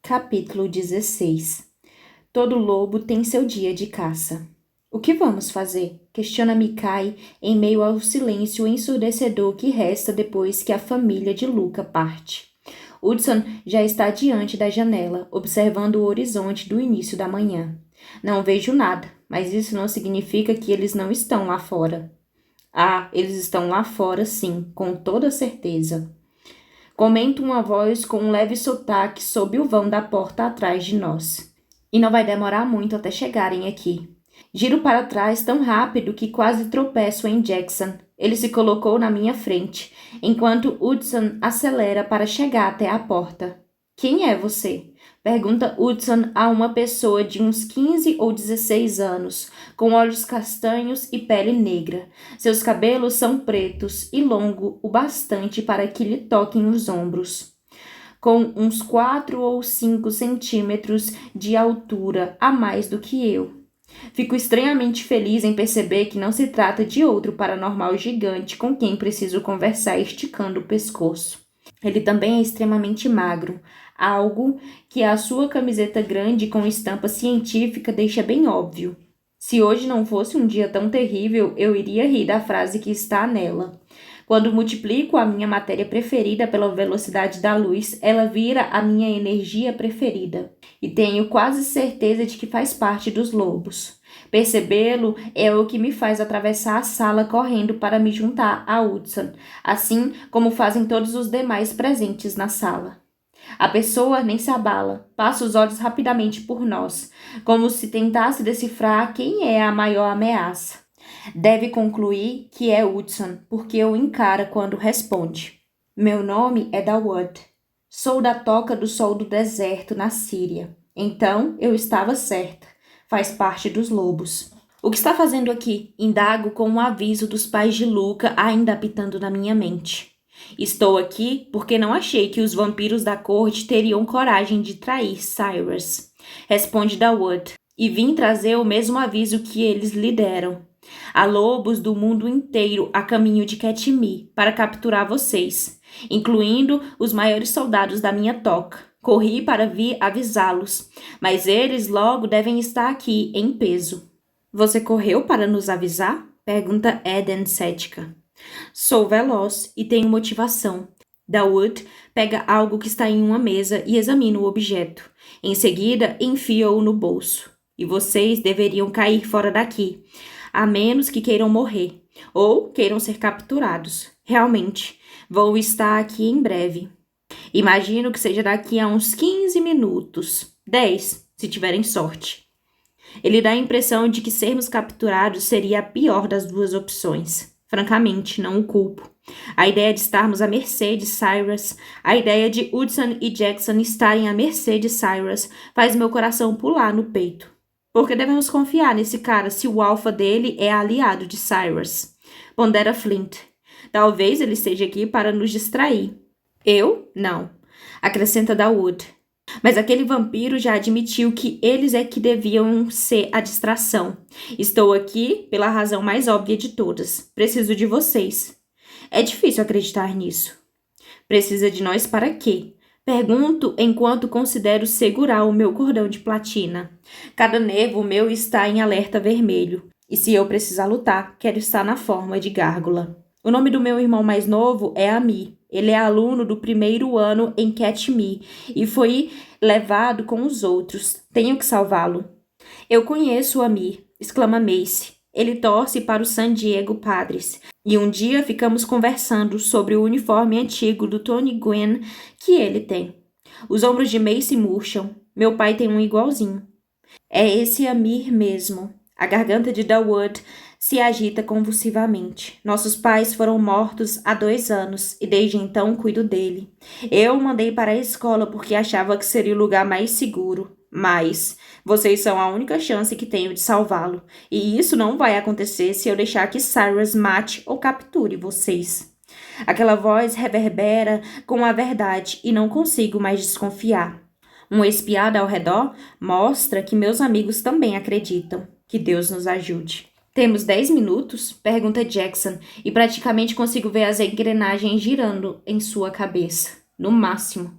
Capítulo 16. Todo lobo tem seu dia de caça. O que vamos fazer? Questiona Mikai em meio ao silêncio ensurdecedor que resta depois que a família de Luca parte. Hudson já está diante da janela, observando o horizonte do início da manhã. Não vejo nada, mas isso não significa que eles não estão lá fora. Ah, eles estão lá fora, sim, com toda certeza. Comenta uma voz com um leve sotaque sob o vão da porta atrás de nós. E não vai demorar muito até chegarem aqui. Giro para trás tão rápido que quase tropeço em Jackson. Ele se colocou na minha frente, enquanto Hudson acelera para chegar até a porta. Quem é você? Pergunta Hudson a uma pessoa de uns 15 ou 16 anos, com olhos castanhos e pele negra. Seus cabelos são pretos e longo o bastante para que lhe toquem os ombros. Com uns 4 ou 5 centímetros de altura a mais do que eu. Fico estranhamente feliz em perceber que não se trata de outro paranormal gigante com quem preciso conversar esticando o pescoço. Ele também é extremamente magro, algo que a sua camiseta grande com estampa científica deixa bem óbvio. Se hoje não fosse um dia tão terrível, eu iria rir da frase que está nela. Quando multiplico a minha matéria preferida pela velocidade da luz, ela vira a minha energia preferida. E tenho quase certeza de que faz parte dos lobos. Percebê-lo é o que me faz atravessar a sala correndo para me juntar a Hudson, assim como fazem todos os demais presentes na sala. A pessoa nem se abala, passa os olhos rapidamente por nós, como se tentasse decifrar quem é a maior ameaça. Deve concluir que é Hudson, porque o encara quando responde. Meu nome é Dawood. Sou da Toca do Sol do Deserto, na Síria. Então, eu estava certa. Faz parte dos lobos. O que está fazendo aqui? Indago com um aviso dos pais de Luca ainda apitando na minha mente. Estou aqui porque não achei que os vampiros da corte teriam coragem de trair Cyrus. Responde Dawood. E vim trazer o mesmo aviso que eles lhe deram. Há lobos do mundo inteiro a caminho de Katmai para capturar vocês, incluindo os maiores soldados da minha toca. Corri para vir avisá-los, mas eles logo devem estar aqui em peso. Você correu para nos avisar? Pergunta Eden cética. Sou veloz e tenho motivação. Dawood pega algo que está em uma mesa e examina o objeto. Em seguida, enfia-o no bolso. E vocês deveriam cair fora daqui, a menos que queiram morrer, ou queiram ser capturados. Realmente, vou estar aqui em breve. Imagino que seja daqui a uns 15 minutos. 10, se tiverem sorte. Ele dá a impressão de que sermos capturados seria a pior das duas opções. Francamente, não o culpo. A ideia de estarmos à mercê de Cyrus, a ideia de Hudson e Jackson estarem à mercê de Cyrus, faz meu coração pular no peito. Por que devemos confiar nesse cara se o alfa dele é aliado de Cyrus? Pondera Flint. Talvez ele esteja aqui para nos distrair. Eu? Não. Acrescenta Dawood. Mas aquele vampiro já admitiu que eles é que deviam ser a distração. Estou aqui pela razão mais óbvia de todas. Preciso de vocês. É difícil acreditar nisso. Precisa de nós para quê? Pergunto enquanto considero segurar o meu cordão de platina. Cada nervo meu está em alerta vermelho. E se eu precisar lutar, quero estar na forma de gárgula. O nome do meu irmão mais novo é Amir. Ele é aluno do primeiro ano em Katmai e foi levado com os outros. Tenho que salvá-lo. Eu conheço o Amir, exclama Mace. Ele torce para o San Diego Padres. E um dia ficamos conversando sobre o uniforme antigo do Tony Gwynn que ele tem. Os ombros de Mace murcham. Meu pai tem um igualzinho. É esse Amir mesmo. A garganta de Dawood se agita convulsivamente. Nossos pais foram mortos há 2 anos e desde então cuido dele. Eu o mandei para a escola porque achava que seria o lugar mais seguro. Mas vocês são a única chance que tenho de salvá-lo. E isso não vai acontecer se eu deixar que Cyrus mate ou capture vocês. Aquela voz reverbera com a verdade e não consigo mais desconfiar. Uma espiada ao redor mostra que meus amigos também acreditam. Que Deus nos ajude. Temos 10 minutos? Pergunta Jackson, e praticamente consigo ver as engrenagens girando em sua cabeça. No máximo.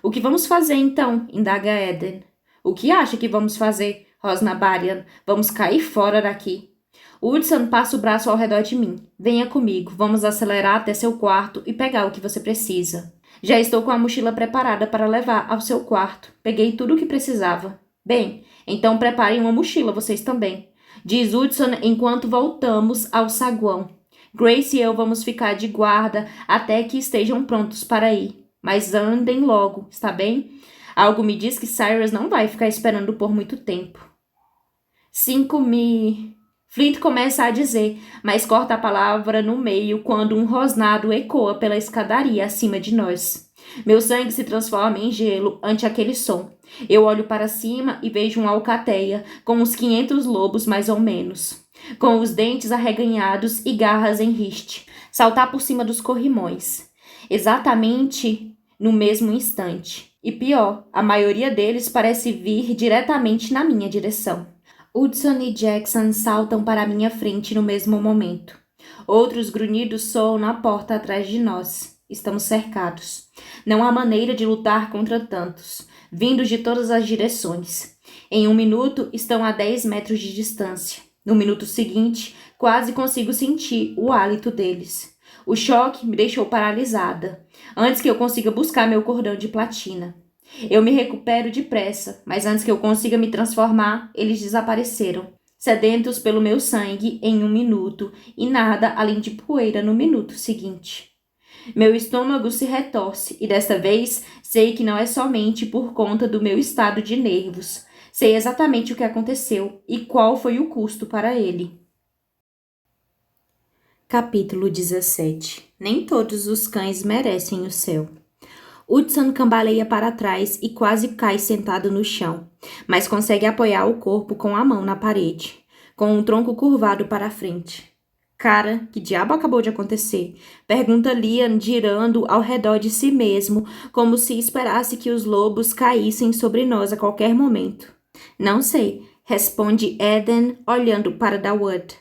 O que vamos fazer então? Indaga Eden. O que acha que vamos fazer? Rosna Barian. Vamos cair fora daqui. Hudson passa o braço ao redor de mim. Venha comigo, vamos acelerar até seu quarto e pegar o que você precisa. Já estou com a mochila preparada para levar ao seu quarto. Peguei tudo o que precisava. Bem, então preparem uma mochila vocês também, diz Hudson enquanto voltamos ao saguão. Grace e eu vamos ficar de guarda até que estejam prontos para ir. Mas andem logo, está bem? Algo me diz que Cyrus não vai ficar esperando por muito tempo. Flint começa a dizer, mas corta a palavra no meio quando um rosnado ecoa pela escadaria acima de nós. Meu sangue se transforma em gelo ante aquele som. Eu olho para cima e vejo uma alcateia, com uns 500 lobos mais ou menos, com os dentes arreganhados e garras em riste, saltar por cima dos corrimões. Exatamente no mesmo instante. E pior, a maioria deles parece vir diretamente na minha direção. Hudson e Jackson saltam para a minha frente no mesmo momento. Outros grunhidos soam na porta atrás de nós. Estamos cercados. Não há maneira de lutar contra tantos, vindos de todas as direções. Em 1 minuto, estão a 10 metros de distância. No minuto seguinte, quase consigo sentir o hálito deles. O choque me deixou paralisada, antes que eu consiga buscar meu cordão de platina. Eu me recupero depressa, mas antes que eu consiga me transformar, eles desapareceram, sedentos pelo meu sangue em 1 minuto e nada além de poeira no minuto seguinte. Meu estômago se retorce e desta vez sei que não é somente por conta do meu estado de nervos. Sei exatamente o que aconteceu e qual foi o custo para ele. Capítulo 17. Nem todos os cães merecem o céu. Hudson cambaleia para trás e quase cai sentado no chão, mas consegue apoiar o corpo com a mão na parede, com o tronco curvado para a frente. Cara, que diabo acabou de acontecer? Pergunta Liam, girando ao redor de si mesmo, como se esperasse que os lobos caíssem sobre nós a qualquer momento. Não sei, responde Eden, olhando para Dawood.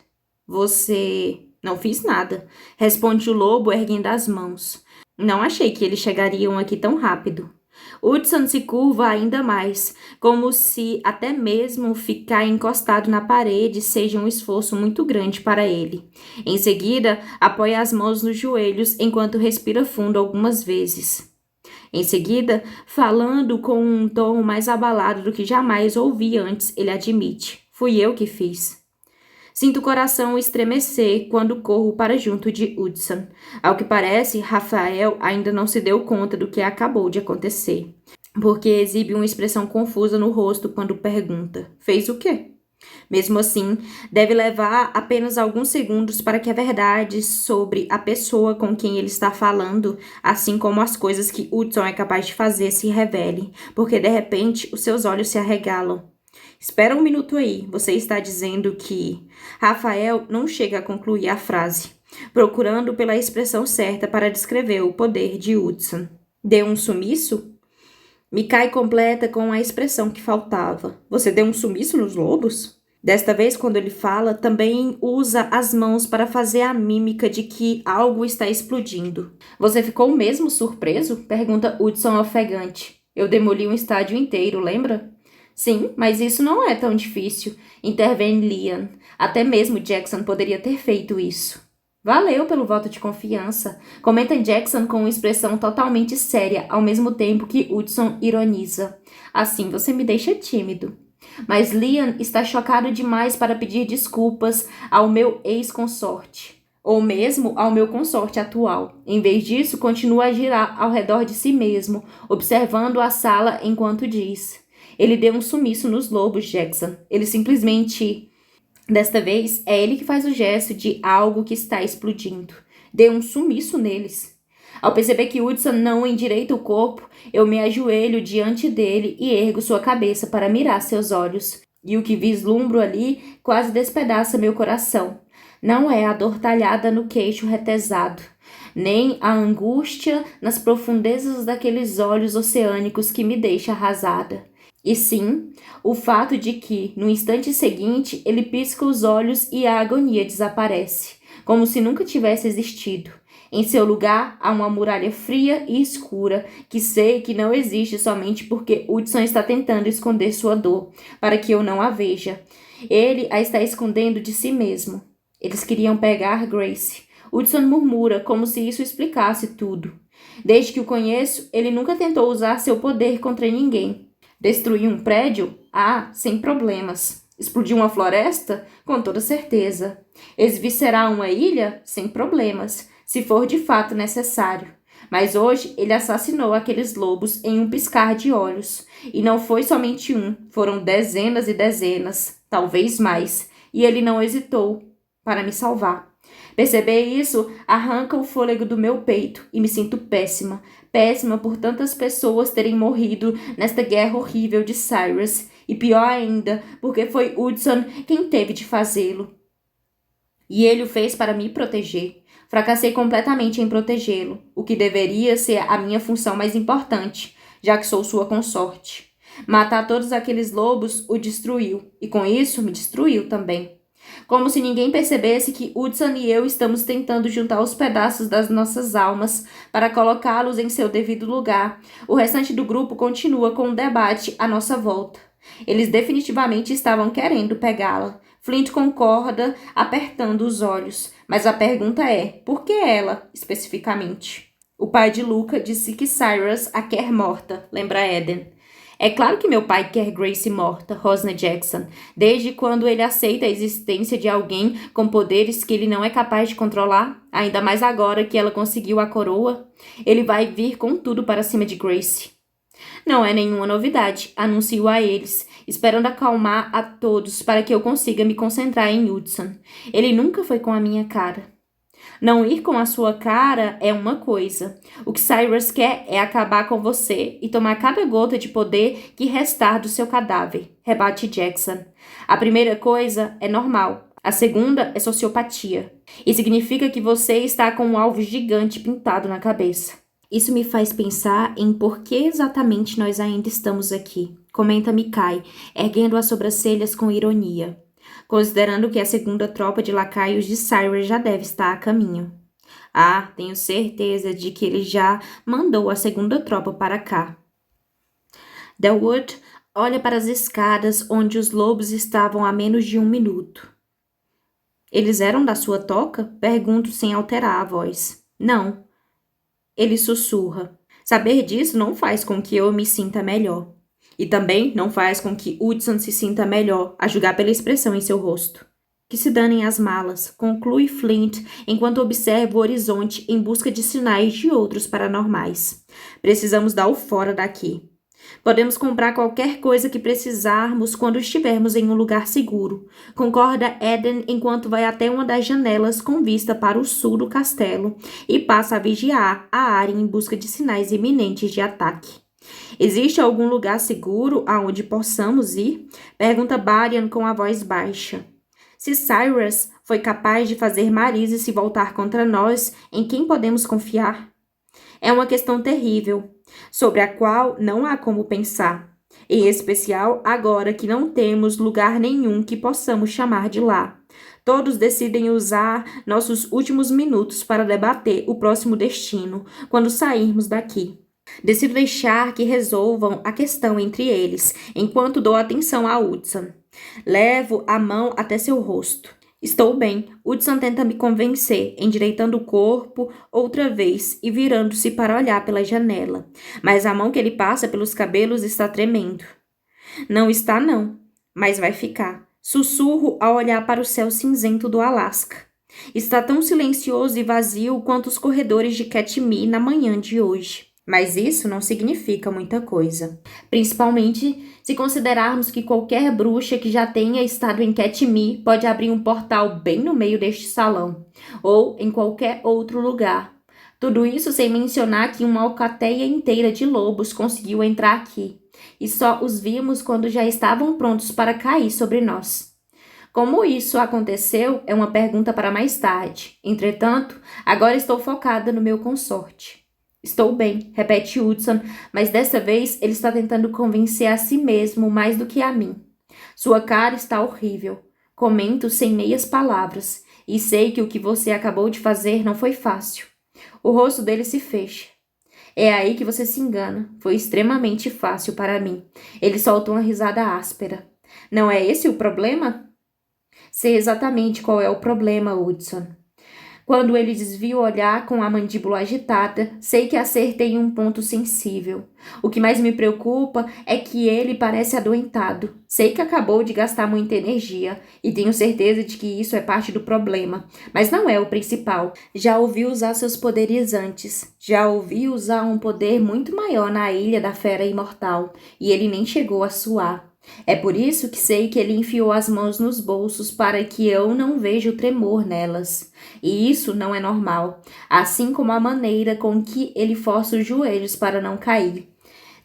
Você... Não fiz nada, responde o lobo, erguendo as mãos. Não achei que eles chegariam aqui tão rápido. Hudson se curva ainda mais, como se até mesmo ficar encostado na parede seja um esforço muito grande para ele. Em seguida, apoia as mãos nos joelhos enquanto respira fundo algumas vezes. Em seguida, falando com um tom mais abalado do que jamais ouvi antes, ele admite: fui eu que fiz. Sinto o coração estremecer quando corro para junto de Hudson. Ao que parece, Rafael ainda não se deu conta do que acabou de acontecer, porque exibe uma expressão confusa no rosto quando pergunta: fez o quê? Mesmo assim, deve levar apenas alguns segundos para que a verdade sobre a pessoa com quem ele está falando, assim como as coisas que Hudson é capaz de fazer, se revele, porque de repente os seus olhos se arregalam. Espera 1 minuto aí, você está dizendo que... Rafael não chega a concluir a frase, procurando pela expressão certa para descrever o poder de Hudson. Deu um sumiço? Mikai completa com a expressão que faltava. Você deu um sumiço nos lobos? Desta vez, quando ele fala, também usa as mãos para fazer a mímica de que algo está explodindo. Você ficou mesmo surpreso? Pergunta Hudson ofegante. Eu demoli um estádio inteiro, lembra? Sim, mas isso não é tão difícil, intervém Liam. Até mesmo Jackson poderia ter feito isso. Valeu pelo voto de confiança, comenta Jackson com uma expressão totalmente séria, ao mesmo tempo que Hudson ironiza. Assim você me deixa tímido. Mas Liam está chocado demais para pedir desculpas ao meu ex-consorte, ou mesmo ao meu consorte atual. Em vez disso, continua a girar ao redor de si mesmo, observando a sala enquanto diz: ele deu um sumiço nos lobos, Jackson. Ele simplesmente... Desta vez, é ele que faz o gesto de algo que está explodindo. Deu um sumiço neles. Ao perceber que Hudson não endireita o corpo, eu me ajoelho diante dele e ergo sua cabeça para mirar seus olhos. E o que vislumbro ali quase despedaça meu coração. Não é a dor talhada no queixo retesado, nem a angústia nas profundezas daqueles olhos oceânicos que me deixa arrasada. E sim, o fato de que, no instante seguinte, ele pisca os olhos e a agonia desaparece, como se nunca tivesse existido. Em seu lugar, há uma muralha fria e escura, que sei que não existe somente porque Hudson está tentando esconder sua dor, para que eu não a veja. Ele a está escondendo de si mesmo. Eles queriam pegar Grace. Hudson murmura, como se isso explicasse tudo. Desde que o conheço, ele nunca tentou usar seu poder contra ninguém. Destruir um prédio? Ah, sem problemas. Explodir uma floresta? Com toda certeza. Esviscerar uma ilha? Sem problemas, se for de fato necessário. Mas hoje ele assassinou aqueles lobos em um piscar de olhos. E não foi somente um, foram dezenas e dezenas, talvez mais. E ele não hesitou para me salvar. Perceber isso arranca o fôlego do meu peito e me sinto péssima. Péssima por tantas pessoas terem morrido nesta guerra horrível de Cyrus. E pior ainda, porque foi Hudson quem teve de fazê-lo. E ele o fez para me proteger. Fracassei completamente em protegê-lo, o que deveria ser a minha função mais importante, já que sou sua consorte. Matar todos aqueles lobos o destruiu, e com isso me destruiu também. Como se ninguém percebesse que Hudson e eu estamos tentando juntar os pedaços das nossas almas para colocá-los em seu devido lugar. O restante do grupo continua com um debate à nossa volta. Eles definitivamente estavam querendo pegá-la. Flint concorda, apertando os olhos. Mas a pergunta é, por que ela, especificamente? O pai de Luca disse que Cyrus a quer morta, lembra Eden. É claro que meu pai quer Grace morta, Rosna Jackson, desde quando ele aceita a existência de alguém com poderes que ele não é capaz de controlar, ainda mais agora que ela conseguiu a coroa. Ele vai vir com tudo para cima de Grace. Não é nenhuma novidade, anuncio a eles, esperando acalmar a todos para que eu consiga me concentrar em Hudson. Ele nunca foi com a minha cara. Não ir com a sua cara é uma coisa. O que Cyrus quer é acabar com você e tomar cada gota de poder que restar do seu cadáver, rebate Jackson. A primeira coisa é normal. A segunda é sociopatia. E significa que você está com um alvo gigante pintado na cabeça. Isso me faz pensar em por que exatamente nós ainda estamos aqui, comenta Mikai, erguendo as sobrancelhas com ironia. Considerando que a segunda tropa de lacaios de Cyrus já deve estar a caminho. Ah, tenho certeza de que ele já mandou a segunda tropa para cá. Delwood olha para as escadas onde os lobos estavam há menos de 1 minuto. Eles eram da sua toca? Pergunto sem alterar a voz. Não. Ele sussurra. Saber disso não faz com que eu me sinta melhor. E também não faz com que Hudson se sinta melhor, a julgar pela expressão em seu rosto. Que se danem as malas, conclui Flint enquanto observa o horizonte em busca de sinais de outros paranormais. Precisamos dar o fora daqui. Podemos comprar qualquer coisa que precisarmos quando estivermos em um lugar seguro, concorda Eden enquanto vai até uma das janelas com vista para o sul do castelo e passa a vigiar a área em busca de sinais iminentes de ataque. Existe algum lugar seguro aonde possamos ir? Pergunta Barian com a voz baixa. Se Cyrus foi capaz de fazer Marise se voltar contra nós, em quem podemos confiar? É uma questão terrível, sobre a qual não há como pensar, em especial agora que não temos lugar nenhum que possamos chamar de lá. Todos decidem usar nossos últimos minutos para debater o próximo destino, quando sairmos daqui. Decido deixar que resolvam a questão entre eles, enquanto dou atenção a Hudson. Levo a mão até seu rosto. Estou bem. Hudson tenta me convencer, endireitando o corpo outra vez e virando-se para olhar pela janela. Mas a mão que ele passa pelos cabelos está tremendo. Não está, não, mas vai ficar. Sussurro ao olhar para o céu cinzento do Alasca. Está tão silencioso e vazio quanto os corredores de Katmai na manhã de hoje. Mas isso não significa muita coisa. Principalmente se considerarmos que qualquer bruxa que já tenha estado em Katmai pode abrir um portal bem no meio deste salão, ou em qualquer outro lugar. Tudo isso sem mencionar que uma alcateia inteira de lobos conseguiu entrar aqui, e só os vimos quando já estavam prontos para cair sobre nós. Como isso aconteceu é uma pergunta para mais tarde. Entretanto, agora estou focada no meu consorte. Estou bem, repete Hudson, mas desta vez ele está tentando convencer a si mesmo mais do que a mim. Sua cara está horrível. Comento sem meias palavras, e sei que o que você acabou de fazer não foi fácil. O rosto dele se fecha. É aí que você se engana. Foi extremamente fácil para mim. Ele soltou uma risada áspera. Não é esse o problema? Sei exatamente qual é o problema, Hudson. Quando ele desvia o olhar com a mandíbula agitada, sei que acertei em um ponto sensível. O que mais me preocupa é que ele parece adoentado. Sei que acabou de gastar muita energia e tenho certeza de que isso é parte do problema, mas não é o principal. Já ouvi usar seus poderes antes. Já ouvi usar um poder muito maior na Ilha da Fera Imortal e ele nem chegou a suar. É por isso que sei que ele enfiou as mãos nos bolsos para que eu não veja o tremor nelas. E isso não é normal, assim como a maneira com que ele força os joelhos para não cair.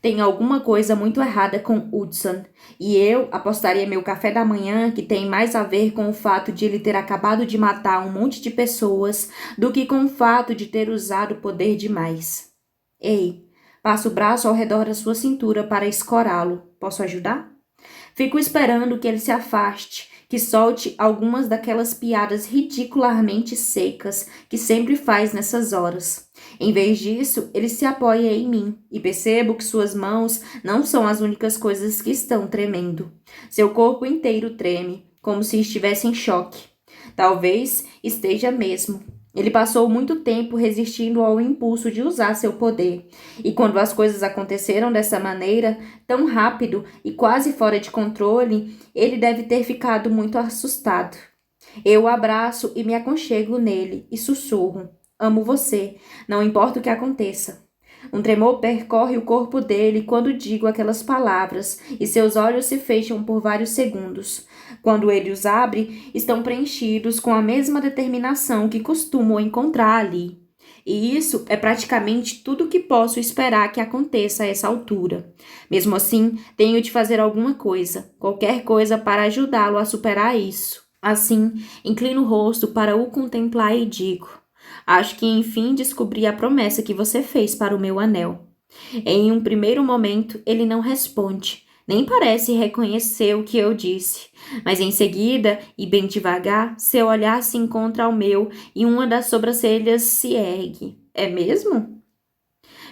Tem alguma coisa muito errada com Hudson, e eu apostaria meu café da manhã que tem mais a ver com o fato de ele ter acabado de matar um monte de pessoas do que com o fato de ter usado o poder demais. Ei, passa o braço ao redor da sua cintura para escorá-lo. Posso ajudar? Fico esperando que ele se afaste, que solte algumas daquelas piadas ridicularmente secas que sempre faz nessas horas. Em vez disso, ele se apoia em mim e percebo que suas mãos não são as únicas coisas que estão tremendo. Seu corpo inteiro treme, como se estivesse em choque. Talvez esteja mesmo. Ele passou muito tempo resistindo ao impulso de usar seu poder, e quando as coisas aconteceram dessa maneira, tão rápido e quase fora de controle, ele deve ter ficado muito assustado. Eu o abraço e me aconchego nele e sussurro: amo você, não importa o que aconteça. Um tremor percorre o corpo dele quando digo aquelas palavras e seus olhos se fecham por vários segundos. Quando ele os abre, estão preenchidos com a mesma determinação que costumo encontrar ali. E isso é praticamente tudo o que posso esperar que aconteça a essa altura. Mesmo assim, tenho de fazer alguma coisa, qualquer coisa para ajudá-lo a superar isso. Assim, inclino o rosto para o contemplar e digo: acho que enfim descobri a promessa que você fez para o meu anel. Em um primeiro momento, ele não responde, nem parece reconhecer o que eu disse. Mas em seguida, e bem devagar, seu olhar se encontra ao meu e uma das sobrancelhas se ergue. É mesmo?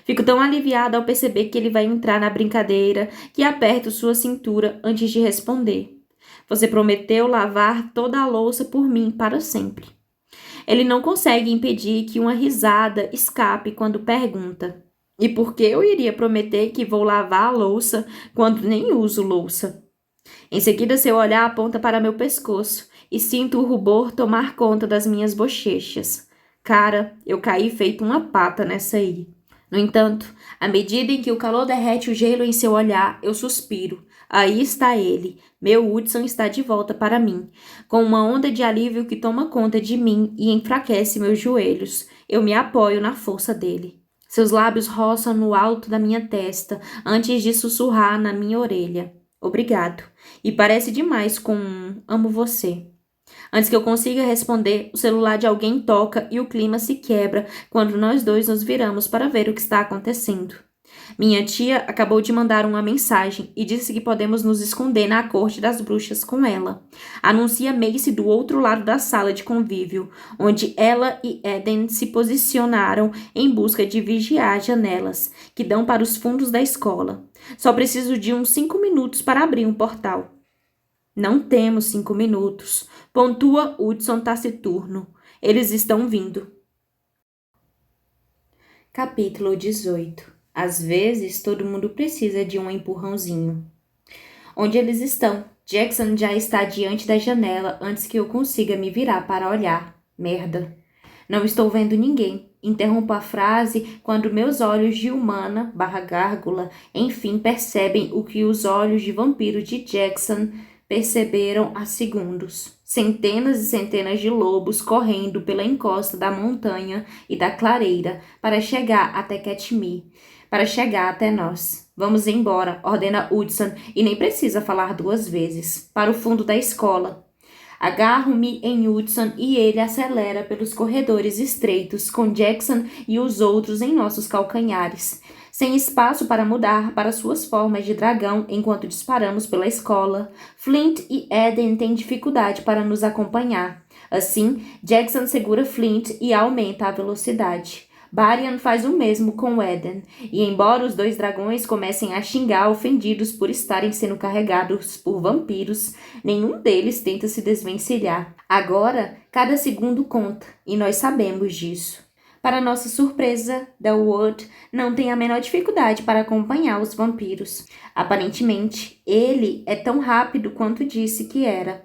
Fico tão aliviada ao perceber que ele vai entrar na brincadeira que aperto sua cintura antes de responder. Você prometeu lavar toda a louça por mim para sempre. Ele não consegue impedir que uma risada escape quando pergunta: e por que eu iria prometer que vou lavar a louça quando nem uso louça? Em seguida, seu olhar aponta para meu pescoço e sinto o rubor tomar conta das minhas bochechas. Cara, eu caí feito uma pata nessa aí. No entanto, à medida em que o calor derrete o gelo em seu olhar, eu suspiro. Aí está ele. Meu Hudson está de volta para mim, com uma onda de alívio que toma conta de mim e enfraquece meus joelhos. Eu me apoio na força dele. Seus lábios roçam no alto da minha testa antes de sussurrar na minha orelha: obrigado. E parece demais com um amo você. Antes que eu consiga responder, o celular de alguém toca e o clima se quebra quando nós dois nos viramos para ver o que está acontecendo. Minha tia acabou de mandar uma mensagem e disse que podemos nos esconder na corte das bruxas com ela. Anuncia Macy do outro lado da sala de convívio, onde ela e Eden se posicionaram em busca de vigiar as janelas, que dão para os fundos da escola. Só preciso de uns 5 minutos para abrir um portal. Não temos 5 minutos, pontua Hudson taciturno. Eles estão vindo. Capítulo 18. Às vezes, todo mundo precisa de um empurrãozinho. Onde eles estão? Jackson já está diante da janela antes que eu consiga me virar para olhar. Merda. Não estou vendo ninguém. Interrompo a frase quando meus olhos de humana/gárgula enfim percebem o que os olhos de vampiro de Jackson perceberam há segundos. Centenas e centenas de lobos correndo pela encosta da montanha e da clareira para chegar até Katmai, para chegar até nós. Vamos embora, ordena Hudson, e nem precisa falar 2 vezes. Para o fundo da escola. Agarro-me em Hudson e ele acelera pelos corredores estreitos, com Jackson e os outros em nossos calcanhares, sem espaço para mudar para suas formas de dragão enquanto disparamos pela escola. Flint e Eden têm dificuldade para nos acompanhar. Assim, Jackson segura Flint e aumenta a velocidade. Barian faz o mesmo com Eden, e embora os dois dragões comecem a xingar ofendidos por estarem sendo carregados por vampiros, nenhum deles tenta se desvencilhar. Agora, cada segundo conta, e nós sabemos disso. Para nossa surpresa, The Ward não tem a menor dificuldade para acompanhar os vampiros. Aparentemente, ele é tão rápido quanto disse que era.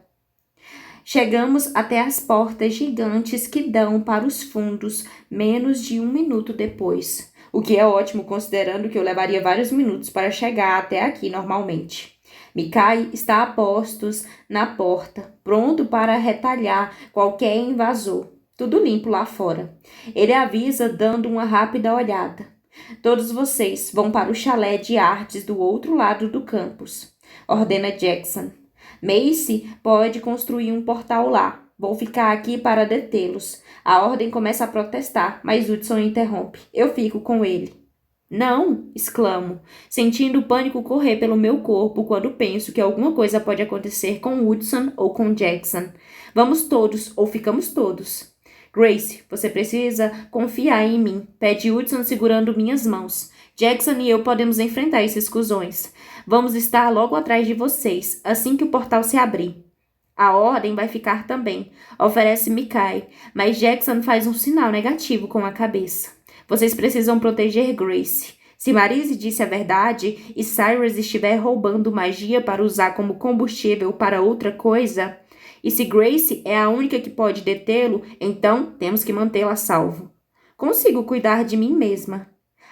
Chegamos até as portas gigantes que dão para os fundos menos de 1 minuto depois, o que é ótimo considerando que eu levaria vários minutos para chegar até aqui normalmente. Mikai está a postos na porta, pronto para retalhar qualquer invasor. Tudo limpo lá fora. Ele avisa dando uma rápida olhada. Todos vocês vão para o chalé de artes do outro lado do campus, ordena Jackson. Macy pode construir um portal lá. Vou ficar aqui para detê-los. A ordem começa a protestar, mas Hudson interrompe. Eu fico com ele. Não, exclamo, sentindo o pânico correr pelo meu corpo quando penso que alguma coisa pode acontecer com Hudson ou com Jackson. Vamos todos, ou ficamos todos. Grace, você precisa confiar em mim, pede Hudson segurando minhas mãos. Jackson e eu podemos enfrentar esses cuzões. Vamos estar logo atrás de vocês, assim que o portal se abrir. A ordem vai ficar também, oferece Mikai, mas Jackson faz um sinal negativo com a cabeça. Vocês precisam proteger Grace. Se Marise disse a verdade e Cyrus estiver roubando magia para usar como combustível para outra coisa, e se Grace é a única que pode detê-lo, então temos que mantê-la a salvo. Consigo cuidar de mim mesma.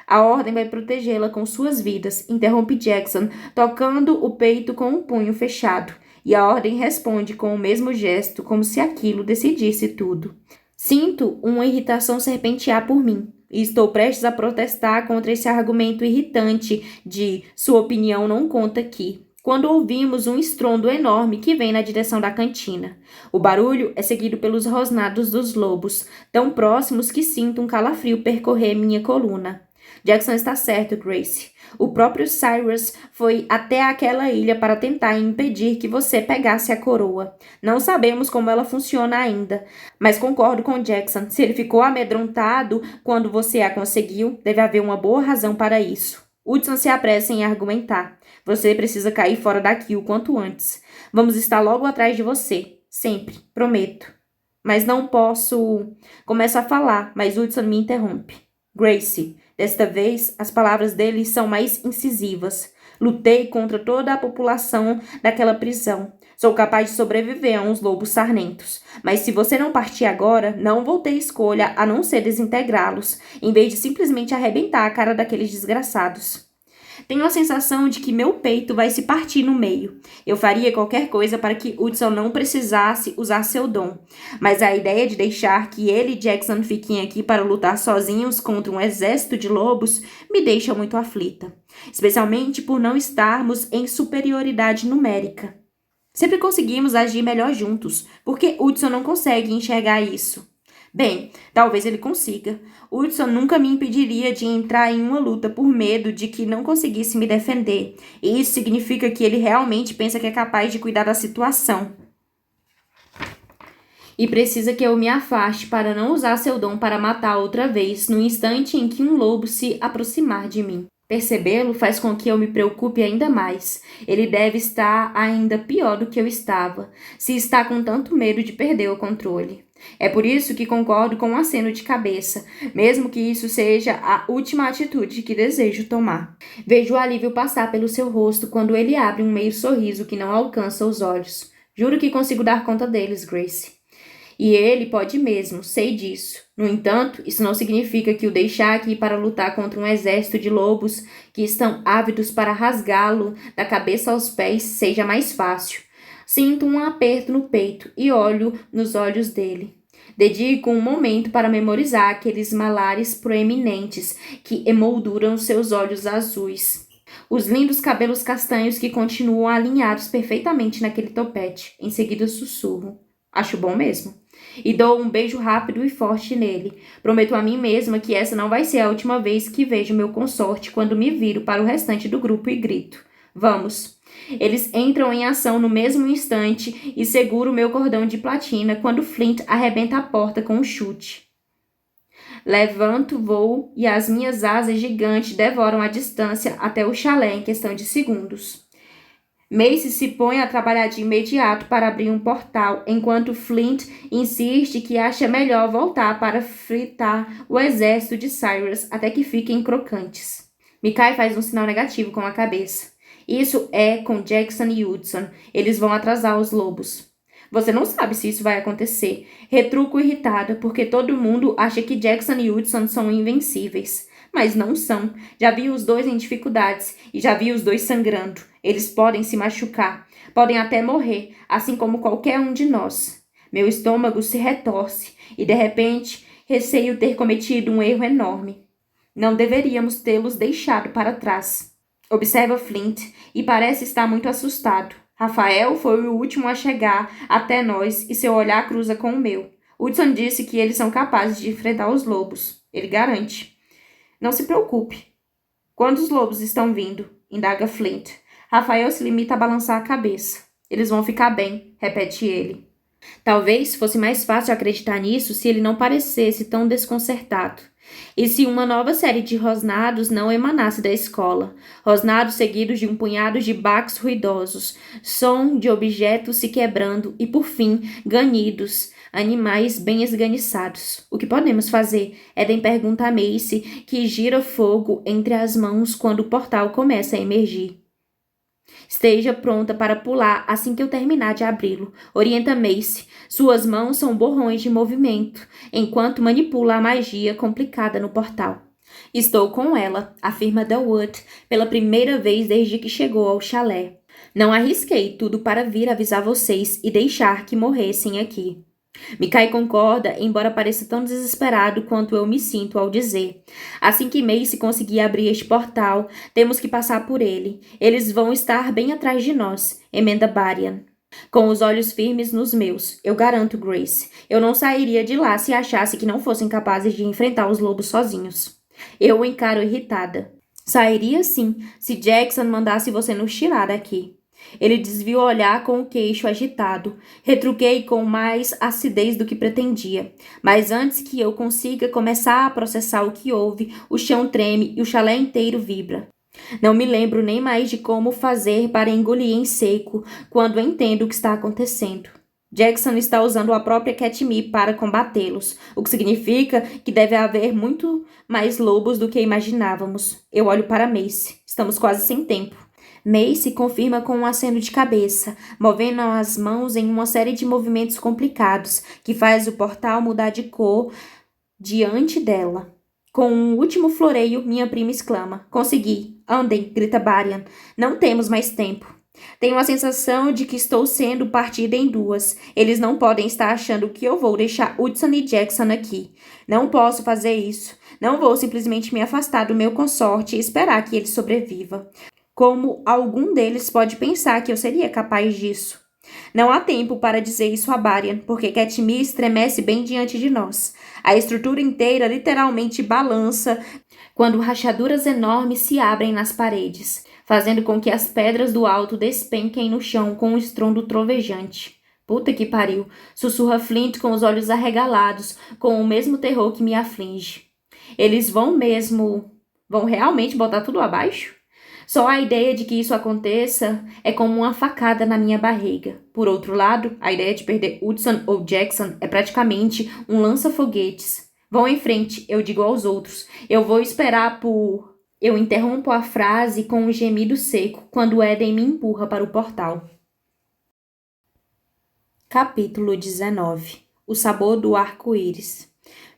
A ordem vai protegê-la com suas vidas, interrompe Jackson, tocando o peito com um punho fechado, e a ordem responde com o mesmo gesto, como se aquilo decidisse tudo. Sinto uma irritação serpentear por mim, e estou prestes a protestar contra esse argumento irritante de sua opinião não conta aqui, quando ouvimos um estrondo enorme que vem na direção da cantina. O barulho é seguido pelos rosnados dos lobos, tão próximos que sinto um calafrio percorrer minha coluna. Jackson está certo, Grace. O próprio Cyrus foi até aquela ilha para tentar impedir que você pegasse a coroa. Não sabemos como ela funciona ainda, mas concordo com Jackson. Se ele ficou amedrontado quando você a conseguiu, deve haver uma boa razão para isso. Hudson se apressa em argumentar. Você precisa cair fora daqui o quanto antes. Vamos estar logo atrás de você. Sempre, prometo. Mas não posso... Começo a falar, mas Hudson me interrompe. Grace, desta vez as palavras dele são mais incisivas. Lutei contra toda a população daquela prisão. Sou capaz de sobreviver a uns lobos sarnentos. Mas se você não partir agora, não vou ter escolha a não ser desintegrá-los, em vez de simplesmente arrebentar a cara daqueles desgraçados. Tenho a sensação de que meu peito vai se partir no meio. Eu faria qualquer coisa para que Hudson não precisasse usar seu dom. Mas a ideia de deixar que ele e Jackson fiquem aqui para lutar sozinhos contra um exército de lobos me deixa muito aflita. Especialmente por não estarmos em superioridade numérica. Sempre conseguimos agir melhor juntos, porque Hudson não consegue enxergar isso. Bem, talvez ele consiga. Hudson nunca me impediria de entrar em uma luta por medo de que não conseguisse me defender. E isso significa que ele realmente pensa que é capaz de cuidar da situação. E precisa que eu me afaste para não usar seu dom para matar outra vez no instante em que um lobo se aproximar de mim. Percebê-lo faz com que eu me preocupe ainda mais. Ele deve estar ainda pior do que eu estava, se está com tanto medo de perder o controle. É por isso que concordo com um aceno de cabeça, mesmo que isso seja a última atitude que desejo tomar. Vejo o alívio passar pelo seu rosto quando ele abre um meio sorriso que não alcança os olhos. Juro que consigo dar conta deles, Grace. E ele pode mesmo, sei disso. No entanto, isso não significa que o deixar aqui para lutar contra um exército de lobos que estão ávidos para rasgá-lo da cabeça aos pés seja mais fácil. Sinto um aperto no peito e olho nos olhos dele. Dedico um momento para memorizar aqueles malares proeminentes que emolduram seus olhos azuis. Os lindos cabelos castanhos que continuam alinhados perfeitamente naquele topete. Em seguida sussurro. Acho bom mesmo. E dou um beijo rápido e forte nele. Prometo a mim mesma que essa não vai ser a última vez que vejo meu consorte quando me viro para o restante do grupo e grito. Vamos. Eles entram em ação no mesmo instante e seguro meu cordão de platina quando Flint arrebenta a porta com um chute. Levanto, voo e as minhas asas gigantes devoram a distância até o chalé em questão de segundos. Macy se põe a trabalhar de imediato para abrir um portal, enquanto Flint insiste que acha melhor voltar para fritar o exército de Cyrus até que fiquem crocantes. Micaiah faz um sinal negativo com a cabeça. Isso é com Jackson e Hudson. Eles vão atrasar os lobos. Você não sabe se isso vai acontecer. Retruco irritada, porque todo mundo acha que Jackson e Hudson são invencíveis. Mas não são. Já vi os dois em dificuldades e já vi os dois sangrando. Eles podem se machucar, podem até morrer, assim como qualquer um de nós. Meu estômago se retorce e, de repente, receio ter cometido um erro enorme. Não deveríamos tê-los deixado para trás. Observa Flint e parece estar muito assustado. Rafael foi o último a chegar até nós e seu olhar cruza com o meu. Hudson disse que eles são capazes de enfrentar os lobos. Ele garante. Não se preocupe. Quantos lobos estão vindo? Indaga Flint. Rafael se limita a balançar a cabeça. Eles vão ficar bem, repete ele. Talvez fosse mais fácil acreditar nisso se ele não parecesse tão desconcertado. E se uma nova série de rosnados não emanasse da escola? Rosnados seguidos de um punhado de baques ruidosos, som de objetos se quebrando e, por fim, ganidos, animais bem esganiçados. O que podemos fazer? Eden pergunta a Macy, que gira fogo entre as mãos quando o portal começa a emergir. Esteja pronta para pular assim que eu terminar de abri-lo, orienta Macy. Suas mãos são borrões de movimento, enquanto manipula a magia complicada no portal. Estou com ela, afirma Delwood, pela primeira vez desde que chegou ao chalé. Não arrisquei tudo para vir avisar vocês e deixar que morressem aqui. Micaiah concorda, embora pareça tão desesperado quanto eu me sinto ao dizer. Assim que Macy conseguir abrir este portal, temos que passar por ele. Eles vão estar bem atrás de nós, emenda Barian. Com os olhos firmes nos meus, eu garanto, Grace. Eu não sairia de lá se achasse que não fossem capazes de enfrentar os lobos sozinhos. Eu o encaro irritada. Sairia sim, se Jackson mandasse você nos tirar daqui. Ele desviou o olhar com o queixo agitado. Retruquei com mais acidez do que pretendia. Mas antes que eu consiga começar a processar o que houve, o chão treme e o chalé inteiro vibra. Não me lembro nem mais de como fazer para engolir em seco quando entendo o que está acontecendo. Jackson está usando a própria Katmee para combatê-los, o que significa que deve haver muito mais lobos do que imaginávamos. Eu olho para Macy. Estamos quase sem tempo. Macy confirma com um aceno de cabeça, movendo as mãos em uma série de movimentos complicados, que faz o portal mudar de cor diante dela. Com um último floreio, minha prima exclama. Consegui! Andem! Grita Barian. Não temos mais tempo. Tenho a sensação de que estou sendo partida em duas. Eles não podem estar achando que eu vou deixar Hudson e Jackson aqui. Não posso fazer isso. Não vou simplesmente me afastar do meu consorte e esperar que ele sobreviva. Como algum deles pode pensar que eu seria capaz disso? Não há tempo para dizer isso a Barian, porque Katmee estremece bem diante de nós. A estrutura inteira literalmente balança quando rachaduras enormes se abrem nas paredes, fazendo com que as pedras do alto despenquem no chão com um estrondo trovejante. Puta que pariu, sussurra Flint com os olhos arregalados, com o mesmo terror que me aflige. Eles vão realmente botar tudo abaixo? Só a ideia de que isso aconteça é como uma facada na minha barriga. Por outro lado, a ideia de perder Hudson ou Jackson é praticamente um lança-foguetes. Vão em frente, eu digo aos outros. Eu vou esperar por... Eu interrompo a frase com um gemido seco quando Eden me empurra para o portal. Capítulo 19. O sabor do arco-íris.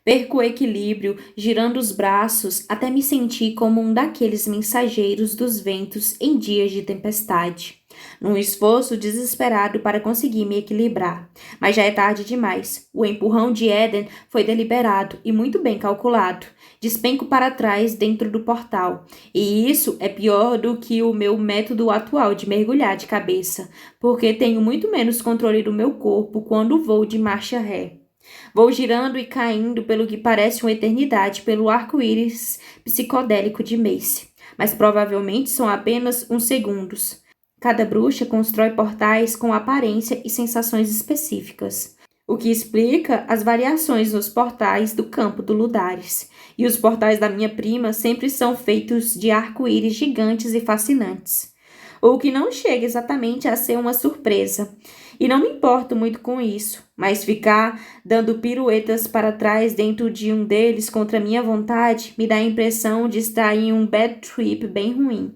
Perco o equilíbrio, girando os braços, até me sentir como um daqueles mensageiros dos ventos em dias de tempestade. Num esforço desesperado para conseguir me equilibrar. Mas já é tarde demais. O empurrão de Eden foi deliberado e muito bem calculado. Despenco para trás dentro do portal. E isso é pior do que o meu método atual de mergulhar de cabeça, porque tenho muito menos controle do meu corpo quando vou de marcha ré. Vou girando e caindo pelo que parece uma eternidade pelo arco-íris psicodélico de Macy. mas provavelmente são apenas uns segundos. Cada bruxa constrói portais com aparência e sensações específicas, o que explica as variações nos portais do campo do Ludares. E os portais da minha prima sempre são feitos de arco-íris gigantes e fascinantes, ou que não chega exatamente a ser uma surpresa. E não me importo muito com isso, mas ficar dando piruetas para trás dentro de um deles contra minha vontade me dá a impressão de estar em um bad trip bem ruim.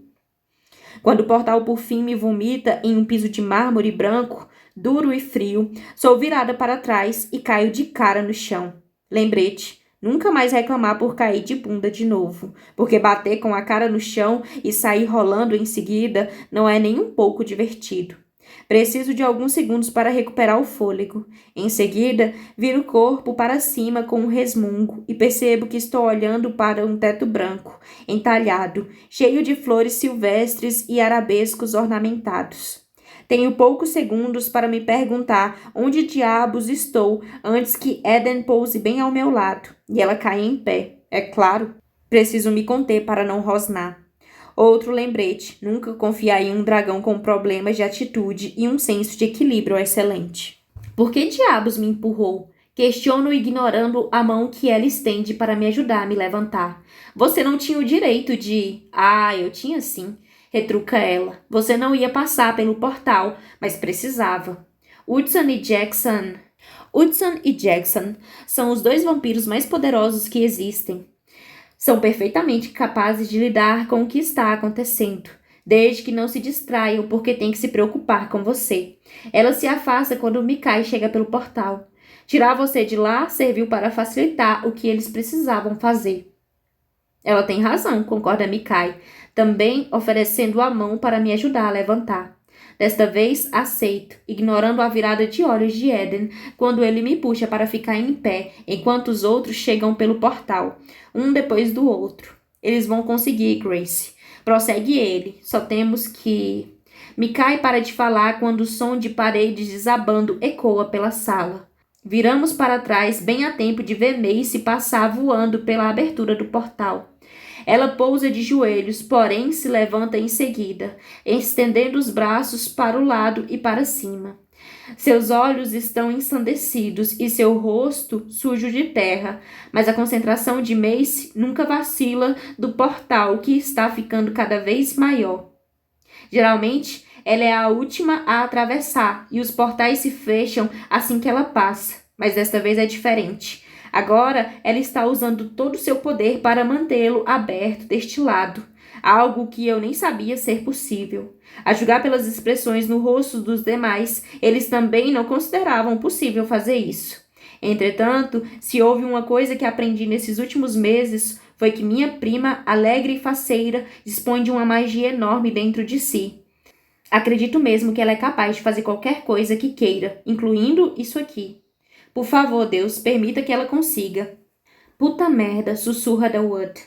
Quando o portal por fim me vomita em um piso de mármore branco, duro e frio, sou virada para trás e caio de cara no chão. Lembrete, nunca mais reclamar por cair de bunda de novo, porque bater com a cara no chão e sair rolando em seguida não é nem um pouco divertido. Preciso de alguns segundos para recuperar o fôlego. Em seguida, viro o corpo para cima com um resmungo e percebo que estou olhando para um teto branco, entalhado, cheio de flores silvestres e arabescos ornamentados. Tenho poucos segundos para me perguntar onde diabos estou antes que Eden pouse bem ao meu lado e ela caia em pé. É claro, preciso me conter para não rosnar. Outro lembrete, nunca confiar em um dragão com problemas de atitude e um senso de equilíbrio excelente. Por que diabos me empurrou? Questiono ignorando a mão que ela estende para me ajudar a me levantar. Você não tinha o direito de... Ah, eu tinha sim, retruca ela. Você não ia passar pelo portal, mas precisava. Hudson e Jackson são os dois vampiros mais poderosos que existem. São perfeitamente capazes de lidar com o que está acontecendo, desde que não se distraiam porque tem que se preocupar com você. Ela se afasta quando Mikai chega pelo portal. Tirar você de lá serviu para facilitar o que eles precisavam fazer. Ela tem razão, concorda Mikai, também oferecendo a mão para me ajudar a levantar. Desta vez, aceito, ignorando a virada de olhos de Eden quando ele me puxa para ficar em pé, enquanto os outros chegam pelo portal, um depois do outro. Eles vão conseguir, Grace. Prossegue ele. Só temos que... Mikai para de falar quando o som de paredes desabando ecoa pela sala. Viramos para trás bem a tempo de ver Mace passar voando pela abertura do portal. Ela pousa de joelhos, porém se levanta em seguida, estendendo os braços para o lado e para cima. Seus olhos estão ensandecidos e seu rosto sujo de terra, mas a concentração de Mace nunca vacila do portal que está ficando cada vez maior. Geralmente, ela é a última a atravessar e os portais se fecham assim que ela passa, mas desta vez é diferente. Agora, ela está usando todo o seu poder para mantê-lo aberto deste lado, algo que eu nem sabia ser possível. A julgar pelas expressões no rosto dos demais, eles também não consideravam possível fazer isso. Entretanto, se houve uma coisa que aprendi nesses últimos meses, foi que minha prima, alegre e faceira, dispõe de uma magia enorme dentro de si. Acredito mesmo que ela é capaz de fazer qualquer coisa que queira, incluindo isso aqui. Por favor, Deus, permita que ela consiga. Puta merda, sussurra Dawood.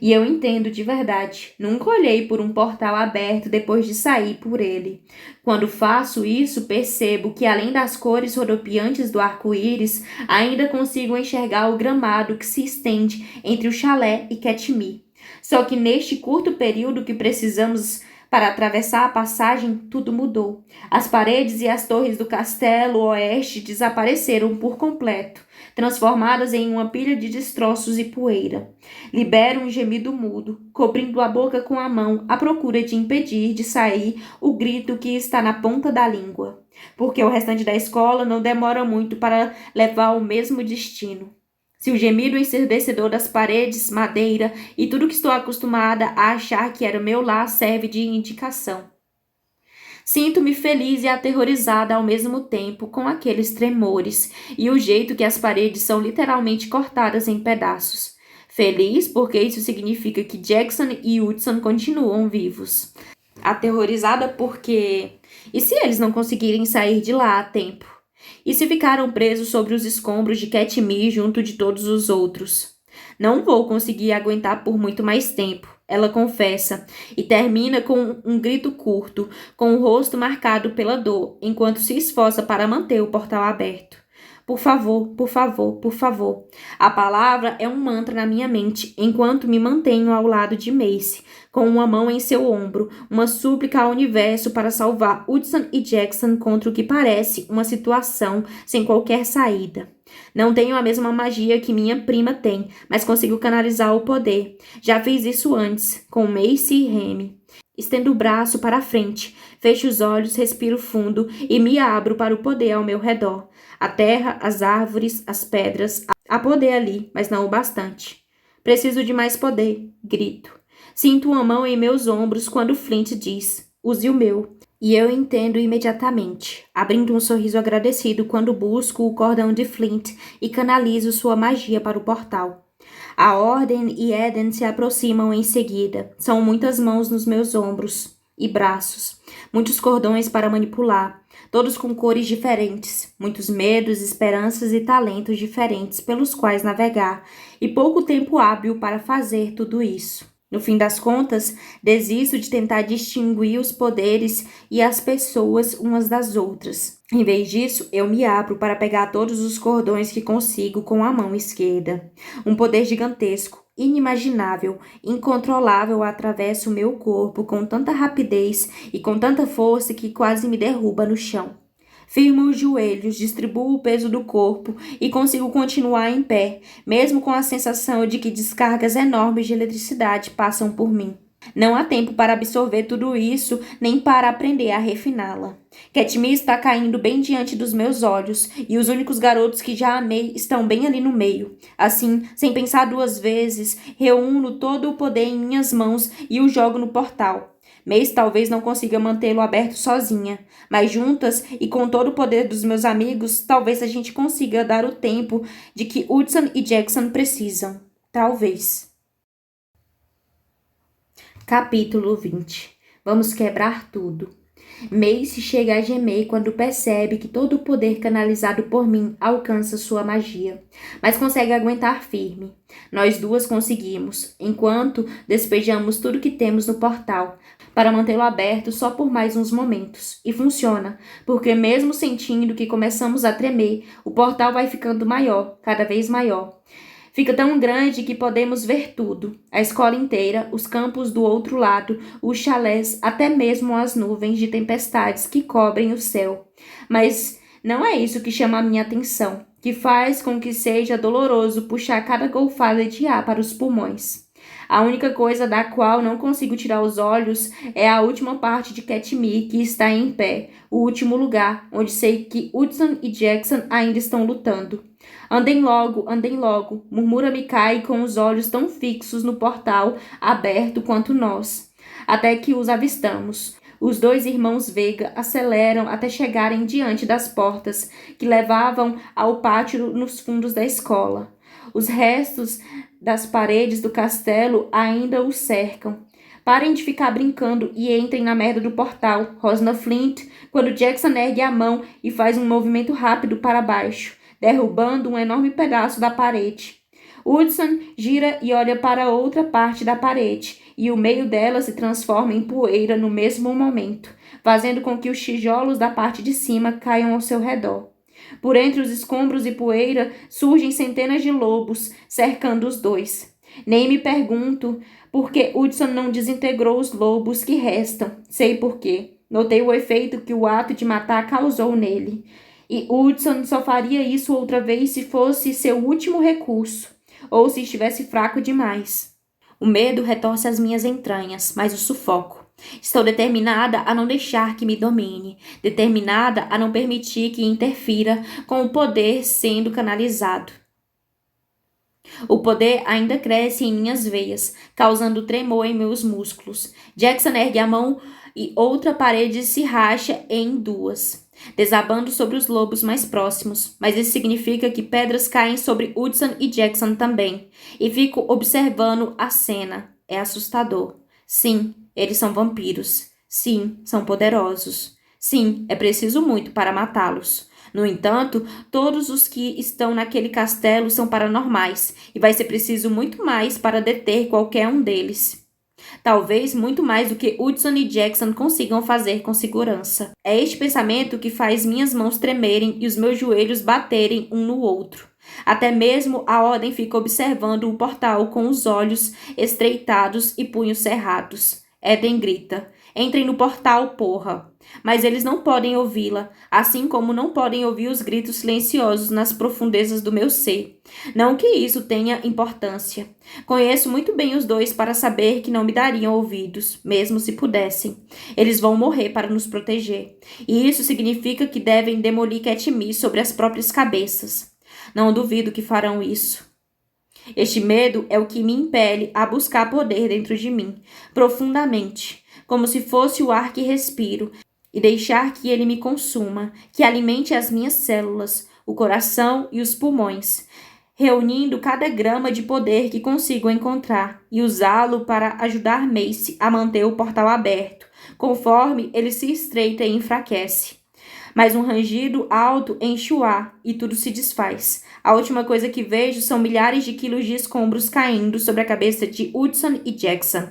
E eu entendo de verdade. Nunca olhei por um portal aberto depois de sair por ele. Quando faço isso, percebo que além das cores rodopiantes do arco-íris, ainda consigo enxergar o gramado que se estende entre o chalé e Katmai. Só que neste curto período que precisamos para atravessar a passagem, tudo mudou. As paredes e as torres do castelo oeste desapareceram por completo, transformadas em uma pilha de destroços e poeira. Libero um gemido mudo, cobrindo a boca com a mão, à procura de impedir de sair o grito que está na ponta da língua. Porque o restante da escola não demora muito para levar ao mesmo destino. Se o gemido ensurdecedor das paredes, madeira e tudo que estou acostumada a achar que era meu lar serve de indicação. Sinto-me feliz e aterrorizada ao mesmo tempo com aqueles tremores e o jeito que as paredes são literalmente cortadas em pedaços. Feliz porque isso significa que Jackson e Hudson continuam vivos. Aterrorizada porque... E se eles não conseguirem sair de lá a tempo? E se ficaram presos sobre os escombros de Katmai junto de todos os outros? Não vou conseguir aguentar por muito mais tempo, ela confessa, e termina com um grito curto, com o rosto marcado pela dor, enquanto se esforça para manter o portal aberto. Por favor, por favor, por favor. A palavra é um mantra na minha mente, enquanto me mantenho ao lado de Macy, com uma mão em seu ombro, uma súplica ao universo para salvar Hudson e Jackson contra o que parece uma situação sem qualquer saída. Não tenho a mesma magia que minha prima tem, mas consigo canalizar o poder. Já fiz isso antes, com Macy e Remy. Estendo o braço para a frente, fecho os olhos, respiro fundo e me abro para o poder ao meu redor. A terra, as árvores, as pedras. Há poder ali, mas não o bastante. Preciso de mais poder, grito. Sinto uma mão em meus ombros quando Flint diz, use o meu. E eu entendo imediatamente, abrindo um sorriso agradecido quando busco o cordão de Flint e canalizo sua magia para o portal. A Ordem e Eden se aproximam em seguida. São muitas mãos nos meus ombros e braços, muitos cordões para manipular, todos com cores diferentes, muitos medos, esperanças e talentos diferentes pelos quais navegar, e pouco tempo hábil para fazer tudo isso. No fim das contas, desisto de tentar distinguir os poderes e as pessoas umas das outras. Em vez disso, eu me abro para pegar todos os cordões que consigo com a mão esquerda. Um poder gigantesco, inimaginável, incontrolável atravessa o meu corpo com tanta rapidez e com tanta força que quase me derruba no chão. Firmo os joelhos, distribuo o peso do corpo e consigo continuar em pé, mesmo com a sensação de que descargas enormes de eletricidade passam por mim. Não há tempo para absorver tudo isso, nem para aprender a refiná-la. Katniss está caindo bem diante dos meus olhos, e os únicos garotos que já amei estão bem ali no meio. Assim, sem pensar duas vezes, reúno todo o poder em minhas mãos e o jogo no portal. Mace talvez não consiga mantê-lo aberto sozinha, mas juntas e com todo o poder dos meus amigos, talvez a gente consiga dar o tempo de que Hudson e Jackson precisam. Talvez. Capítulo 20. Vamos quebrar tudo. Mace chega a gemer quando percebe que todo o poder canalizado por mim alcança sua magia, mas consegue aguentar firme. Nós duas conseguimos, enquanto despejamos tudo que temos no portal, para mantê-lo aberto só por mais uns momentos. E funciona, porque mesmo sentindo que começamos a tremer, o portal vai ficando maior, cada vez maior. Fica tão grande que podemos ver tudo, a escola inteira, os campos do outro lado, os chalés, até mesmo as nuvens de tempestades que cobrem o céu. Mas não é isso que chama a minha atenção, que faz com que seja doloroso puxar cada golfada de ar para os pulmões. A única coisa da qual não consigo tirar os olhos é a última parte de Katniss que está em pé, o último lugar, onde sei que Hudson e Jackson ainda estão lutando. Andem logo, murmura Mikai com os olhos tão fixos no portal aberto quanto nós, até que os avistamos. Os dois irmãos Vega aceleram até chegarem diante das portas que levavam ao pátio nos fundos da escola. Os restos das paredes do castelo ainda os cercam. Parem de ficar brincando e entrem na merda do portal, rosna Flint, quando Jackson ergue a mão e faz um movimento rápido para baixo, derrubando um enorme pedaço da parede. Hudson gira e olha para outra parte da parede, e o meio dela se transforma em poeira no mesmo momento, fazendo com que os tijolos da parte de cima caiam ao seu redor. Por entre os escombros e poeira surgem centenas de lobos, cercando os dois. Nem me pergunto por que Hudson não desintegrou os lobos que restam. Sei por quê. Notei o efeito que o ato de matar causou nele. E Hudson só faria isso outra vez se fosse seu último recurso, ou se estivesse fraco demais. O medo retorce as minhas entranhas, mas o sufoco. Estou determinada a não deixar que me domine, determinada a não permitir que interfira com o poder sendo canalizado. O poder ainda cresce em minhas veias, causando tremor em meus músculos. Jackson ergue a mão e outra parede se racha em duas, desabando sobre os lobos mais próximos, mas isso significa que pedras caem sobre Hudson e Jackson também, e fico observando a cena. É assustador. Sim, eles são vampiros. Sim, são poderosos. Sim, é preciso muito para matá-los. No entanto, todos os que estão naquele castelo são paranormais, e vai ser preciso muito mais para deter qualquer um deles. Talvez muito mais do que Hudson e Jackson consigam fazer com segurança. É este pensamento que faz minhas mãos tremerem e os meus joelhos baterem um no outro. Até mesmo a ordem fica observando o portal com os olhos estreitados e punhos cerrados. Eden grita: "Entrem no portal, porra!" Mas eles não podem ouvi-la, assim como não podem ouvir os gritos silenciosos nas profundezas do meu ser. Não que isso tenha importância. Conheço muito bem os dois para saber que não me dariam ouvidos, mesmo se pudessem. Eles vão morrer para nos proteger. E isso significa que devem demolir Katniss sobre as próprias cabeças. Não duvido que farão isso. Este medo é o que me impele a buscar poder dentro de mim, profundamente, como se fosse o ar que respiro, e deixar que ele me consuma, que alimente as minhas células, o coração e os pulmões, reunindo cada grama de poder que consigo encontrar e usá-lo para ajudar Mace a manter o portal aberto, conforme ele se estreita e enfraquece. Mas um rangido alto enche o ar e tudo se desfaz. A última coisa que vejo são milhares de quilos de escombros caindo sobre a cabeça de Hudson e Jackson.